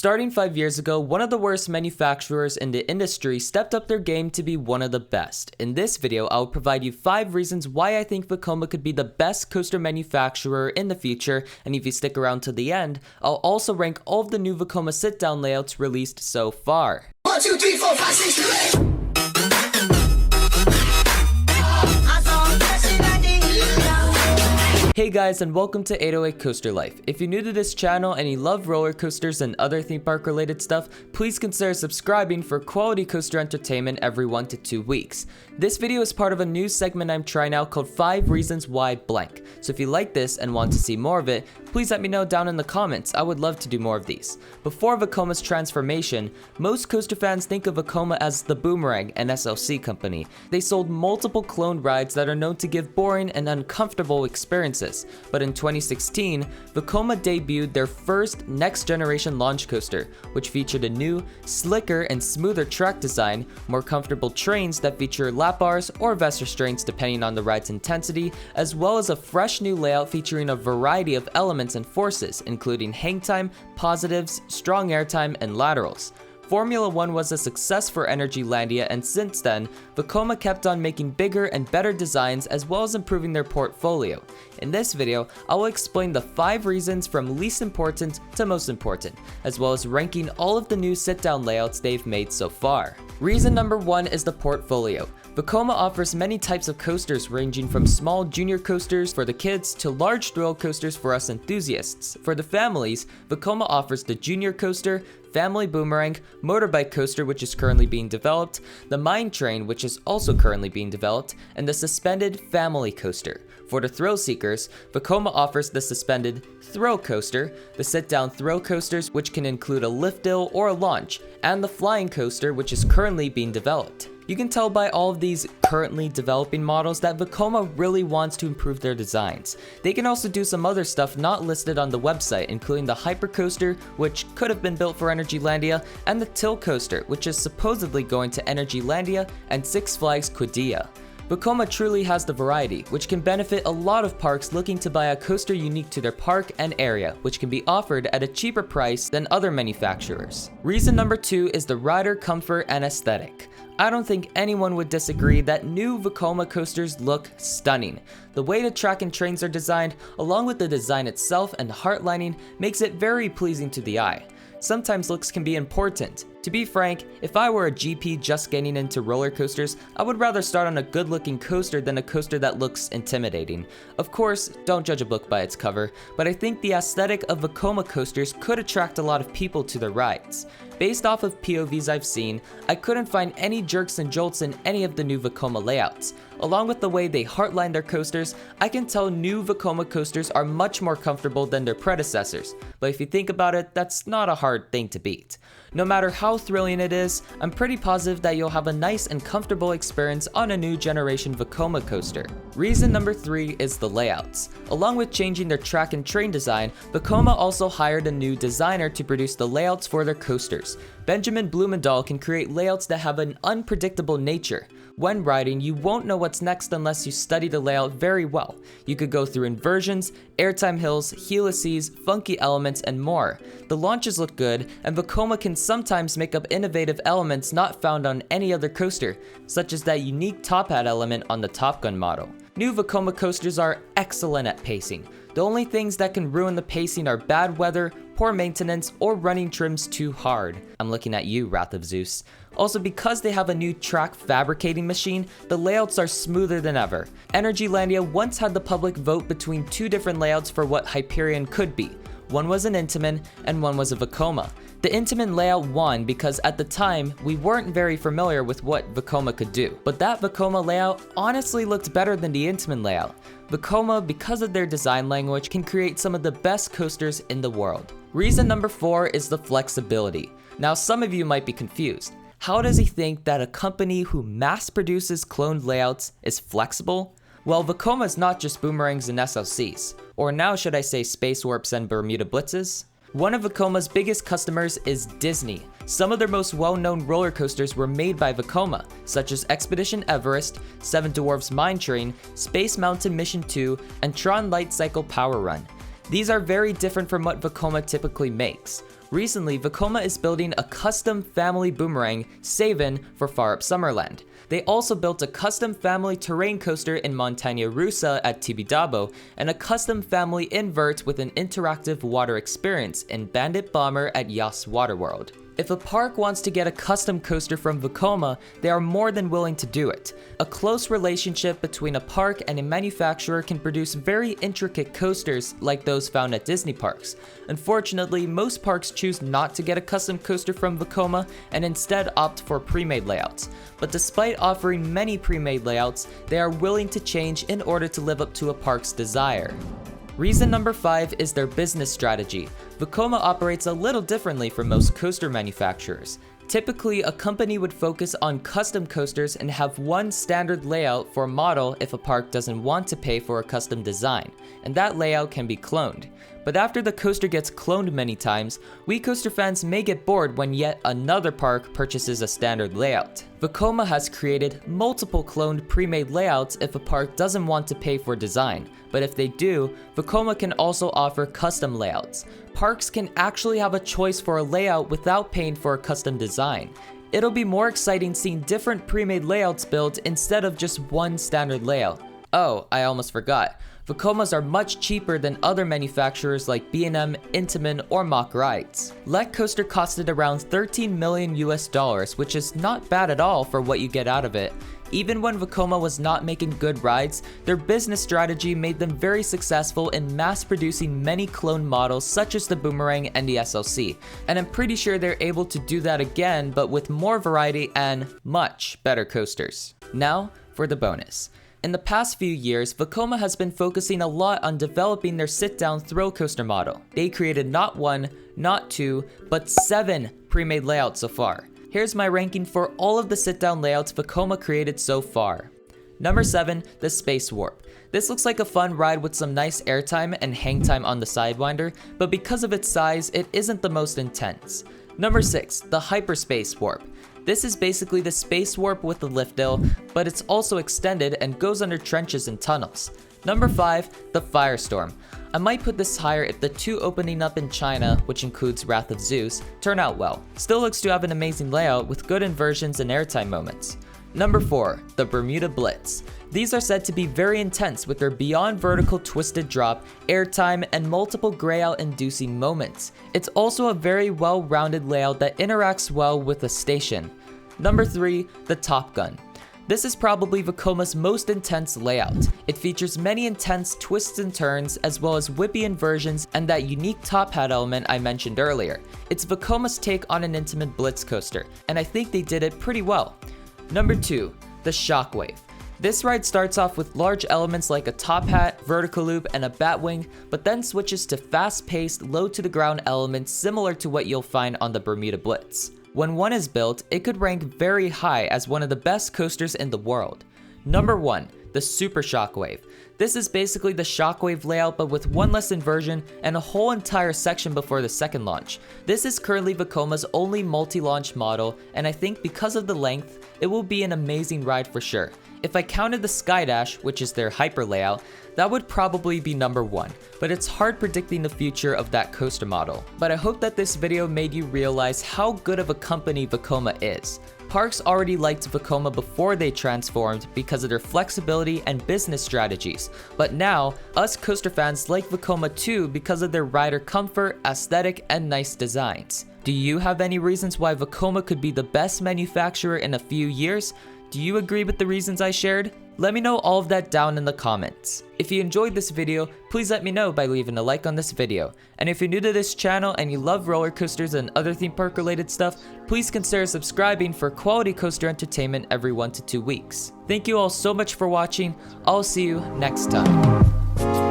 Starting 5 years ago, one of the worst manufacturers in the industry stepped up their game to be one of the best. In this video, I'll provide you 5 reasons why I think Vekoma could be the best coaster manufacturer in the future, and if you stick around to the end, I'll also rank all of the new Vekoma sit-down layouts released so far. 1, 2, 3, 4, 5, 6, 7, 8. Hey guys, and welcome to 808 Coaster Life. If you're new to this channel and you love roller coasters and other theme park related stuff, please consider subscribing for quality coaster entertainment every 1 to 2 weeks. This video is part of a new segment I'm trying out called 5 Reasons Why Blank. So if you like this and want to see more of it, please let me know down in the comments. I would love to do more of these. Before Vekoma's transformation, most coaster fans think of Vekoma as the Boomerang and SLC company. They sold multiple clone rides that are known to give boring and uncomfortable experiences. But in 2016, Vekoma debuted their first next-generation launch coaster, which featured a new, slicker, and smoother track design, more comfortable trains that feature lap bars or vest restraints depending on the ride's intensity, as well as a fresh new layout featuring a variety of elements and forces, including hang time, positives, strong air time, and laterals. Formula 1 was a success for Energylandia, and since then, Vekoma kept on making bigger and better designs as well as improving their portfolio. In this video, I will explain the 5 reasons from least important to most important, as well as ranking all of the new sit-down layouts they've made so far. Reason number 1 is the portfolio. Vekoma offers many types of coasters ranging from small junior coasters for the kids to large thrill coasters for us enthusiasts. For the families, Vekoma offers the junior coaster, family boomerang, motorbike coaster which is currently being developed, the mine train which is also currently being developed, and the suspended family coaster. For the thrill seekers, Vekoma offers the suspended thrill coaster, the sit-down thrill coasters which can include a lift hill or a launch, and the flying coaster which is currently being developed. You can tell by all of these currently developing models that Vekoma really wants to improve their designs. They can also do some other stuff not listed on the website, including the Hyper Coaster, which could have been built for Energylandia, and the Tilt Coaster, which is supposedly going to Energylandia and Six Flags Qiddiya. Vekoma truly has the variety, which can benefit a lot of parks looking to buy a coaster unique to their park and area, which can be offered at a cheaper price than other manufacturers. Reason number 2 is the rider comfort and aesthetic. I don't think anyone would disagree that new Vekoma coasters look stunning. The way the track and trains are designed, along with the design itself and heart lining, makes it very pleasing to the eye. Sometimes looks can be important. To be frank, if I were a GP just getting into roller coasters, I would rather start on a good looking coaster than a coaster that looks intimidating. Of course, don't judge a book by its cover, but I think the aesthetic of Vekoma coasters could attract a lot of people to their rides. Based off of POVs I've seen, I couldn't find any jerks and jolts in any of the new Vekoma layouts. Along with the way they heartline their coasters, I can tell new Vekoma coasters are much more comfortable than their predecessors. But if you think about it, that's not a hard thing to beat. No matter how thrilling it is, I'm pretty positive that you'll have a nice and comfortable experience on a new generation Vekoma coaster. Reason number 3 is the layouts. Along with changing their track and train design, Vekoma also hired a new designer to produce the layouts for their coasters. Benjamin Blumendahl can create layouts that have an unpredictable nature. When riding, you won't know what's next unless you study the layout very well. You could go through inversions, airtime hills, helices, funky elements, and more. The launches look good, and Vekoma can sometimes make up innovative elements not found on any other coaster, such as that unique top hat element on the Top Gun model. New Vekoma coasters are excellent at pacing. The only things that can ruin the pacing are bad weather, poor maintenance, or running trims too hard. I'm looking at you, Wrath of Zeus. Also, because they have a new track fabricating machine, the layouts are smoother than ever. Energylandia once had the public vote between 2 different layouts for what Hyperion could be. One was an Intamin and one was a Vekoma. The Intamin layout won because at the time, we weren't very familiar with what Vekoma could do. But that Vekoma layout honestly looked better than the Intamin layout. Vekoma, because of their design language, can create some of the best coasters in the world. Reason number 4 is the flexibility. Now, some of you might be confused. How does he think that a company who mass produces cloned layouts is flexible? Well, Vekoma is not just boomerangs and SLCs, or now should I say Space Warps and Bermuda Blitzes? One of Vekoma's biggest customers is Disney. Some of their most well-known roller coasters were made by Vekoma, such as Expedition Everest, Seven Dwarfs Mine Train, Space Mountain Mission 2, and Tron Light Cycle Power Run. These are very different from what Vekoma typically makes. Recently, Vekoma is building a custom family boomerang, Savin, for Far Up Summerland. They also built a custom family terrain coaster in Montaña Rusa at Tibidabo, and a custom family invert with an interactive water experience in Bandit Bomber at Yas Waterworld. If a park wants to get a custom coaster from Vekoma, they are more than willing to do it. A close relationship between a park and a manufacturer can produce very intricate coasters like those found at Disney parks. Unfortunately, most parks choose not to get a custom coaster from Vekoma and instead opt for pre-made layouts. But despite offering many pre-made layouts, they are willing to change in order to live up to a park's desire. Reason number 5 is their business strategy. Vekoma operates a little differently from most coaster manufacturers. Typically, a company would focus on custom coasters and have one standard layout for a model if a park doesn't want to pay for a custom design, and that layout can be cloned. But after the coaster gets cloned many times, we coaster fans may get bored when yet another park purchases a standard layout. Vekoma has created multiple cloned pre-made layouts if a park doesn't want to pay for design, but if they do, Vekoma can also offer custom layouts. Parks can actually have a choice for a layout without paying for a custom design. It'll be more exciting seeing different pre-made layouts built instead of just one standard layout. Oh, I almost forgot. Vekomas are much cheaper than other manufacturers like B&M, Intamin, or Mack rides. Lek Coaster costed around $13 million US, which is not bad at all for what you get out of it. Even when Vekoma was not making good rides, their business strategy made them very successful in mass producing many clone models such as the Boomerang and the SLC, and I'm pretty sure they're able to do that again but with more variety and much better coasters. Now for the bonus. In the past few years, Vekoma has been focusing a lot on developing their sit-down thrill coaster model. They created not 1, not 2, but 7 pre-made layouts so far. Here's my ranking for all of the sit-down layouts Vekoma created so far. Number 7, the Space Warp. This looks like a fun ride with some nice airtime and hang time on the Sidewinder, but because of its size, it isn't the most intense. Number 6, the Hyperspace Warp. This is basically the Space Warp with the lift hill, but it's also extended and goes under trenches and tunnels. Number 5, the Firestorm. I might put this higher if the 2 opening up in China, which includes Wrath of Zeus, turn out well. Still looks to have an amazing layout with good inversions and airtime moments. Number 4, the Bermuda Blitz. These are said to be very intense with their beyond vertical twisted drop, airtime, and multiple grayout inducing moments. It's also a very well-rounded layout that interacts well with the station. Number 3, the Top Gun. This is probably Vekoma's most intense layout. It features many intense twists and turns, as well as whippy inversions and that unique top hat element I mentioned earlier. It's Vekoma's take on an Intamin Blitz coaster, and I think they did it pretty well. Number 2, the Shockwave. This ride starts off with large elements like a top hat, vertical loop, and a batwing, but then switches to fast-paced, low-to-the-ground elements similar to what you'll find on the Bermuda Blitz. When one is built, it could rank very high as one of the best coasters in the world. Number 1, the Super Shockwave. This is basically the Shockwave layout but with one less inversion and a whole entire section before the second launch. This is currently Vekoma's only multi-launch model, and I think because of the length, it will be an amazing ride for sure. If I counted the Skydash, which is their hyper layout, that would probably be number 1, but it's hard predicting the future of that coaster model. But I hope that this video made you realize how good of a company Vekoma is. Parks already liked Vekoma before they transformed because of their flexibility and business strategies, but now, us coaster fans like Vekoma too because of their rider comfort, aesthetic, and nice designs. Do you have any reasons why Vekoma could be the best manufacturer in a few years? Do you agree with the reasons I shared? Let me know all of that down in the comments. If you enjoyed this video, please let me know by leaving a like on this video. And if you're new to this channel and you love roller coasters and other theme park related stuff, please consider subscribing for quality coaster entertainment every 1 to 2 weeks. Thank you all so much for watching. I'll see you next time.